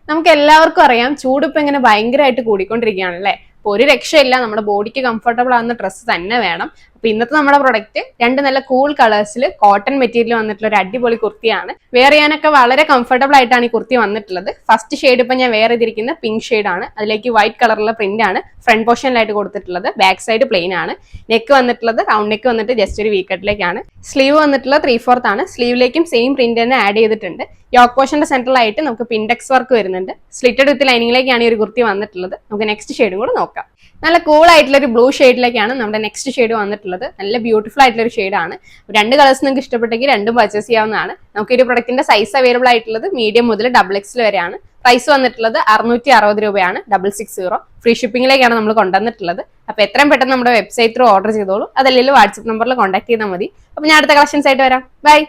നമുക്ക് എല്ലാവർക്കും അറിയാം ചൂട് ഇപ്പൊ ഇങ്ങനെ ഭയങ്കരമായിട്ട് കൂടിക്കൊണ്ടിരിക്കുകയാണല്ലേ. അപ്പൊ ഒരു രക്ഷയില്ല, നമ്മുടെ ബോഡിക്ക് കംഫർട്ടബിൾ ആവുന്ന ഡ്രസ്സ് തന്നെ വേണം. അപ്പൊ ഇന്നത്തെ നമ്മുടെ പ്രൊഡക്റ്റ് രണ്ട് നല്ല കൂൾ കളേഴ്സിൽ കോട്ടൺ മെറ്റീരിയൽ വന്നിട്ടുള്ള ഒരു അടിപൊളി കുർത്തിയാണ്. വെയർ ചെയ്യാനൊക്കെ വളരെ കംഫർട്ടബിൾ ആയിട്ടാണ് ഈ കുർത്തി വന്നിട്ടുള്ളത്. ഫസ്റ്റ് ഷെയ്ഡ് ഇപ്പൊ ഞാൻ വെയർ ചെയ്തിരിക്കുന്ന പിങ്ക് ഷെയ്ഡ് ആണ്. അതിലേക്ക് വൈറ്റ് കളറുള്ള പ്രിന്റ് ആണ് ഫ്രണ്ട് പോർഷനിലായിട്ട് കൊടുത്തിട്ടുള്ളത്. ബാക്ക് സൈഡ് പ്ലെയിൻ ആണ്. നെക്ക് വന്നിട്ടുള്ളത് റൗണ്ട് നെക്ക് വന്നിട്ട് ജസ്റ്റ് ഒരു വീക്കട്ടിലേക്കാണ്. സ്ലീവ് വന്നിട്ടുള്ളത് 3/4 ആണ്. സ്ലീവിലേക്കും സെയിം പ്രിന്റ് തന്നെ ആഡ് ചെയ്തിട്ടുണ്ട്. യോക്ക് പോർഷന്റെ സെന്ററിലായിട്ട് നമുക്ക് പിൻഡെക്സ് വർക്ക് വരുന്നുണ്ട്. സ്ലിറ്റഡ് വിത്ത് ലൈനിങ്ങിലേക്കാണ് ഈ ഒരു കുർത്തി വന്നിട്ടുള്ളത്. നമുക്ക് നെക്സ്റ്റ് ഷെയ്ഡും കൂടെ നോക്കാം. നല്ല കൂൾ ആയിട്ടുള്ള ഒരു ബ്ലൂ ഷെയ്ഡിലേക്കാണ് നമ്മുടെ നെക്സ്റ്റ് ഷെയ്ഡ് വന്നിട്ടുള്ളത്. നല്ല ബ്യൂട്ടിഫുൾ ആയിട്ടുള്ള ഒരു ഷെയ്ഡാണ്. രണ്ട് കളേഴ്സ് നിങ്ങൾക്ക് ഇഷ്ടപ്പെട്ടെങ്കിൽ രണ്ടും പർച്ചേസ് ചെയ്യാവുന്നതാണ്. നമുക്ക് ഈ ഒരു പ്രൊഡക്റ്റിന്റെ സൈസ് അവൈലബിൾ ആയിട്ടുള്ളത് മീഡിയം മുതൽ XXL വരെയാണ്. പ്രൈസ് വന്നിട്ടുള്ളത് 660 രൂപയാണ്. 660 ഫ്രീ ഷിപ്പിംഗിലേക്കാണ് നമ്മൾ കൊണ്ടുവന്നിട്ടുള്ളത്. അപ്പൊ എത്രയും പെട്ടെന്ന് നമ്മുടെ വെബ്സൈറ്റ് ത്രൂ ഓർഡർ ചെയ്തോളൂ. അതല്ലെങ്കിൽ വാട്സ്ആപ്പ് നമ്പറിൽ കോൺടാക്ട് ചെയ്താൽ മതി. അപ്പൊ ഞാൻ അടുത്ത കളക്ഷൻസ് ആയിട്ട് വരാം. ബൈ.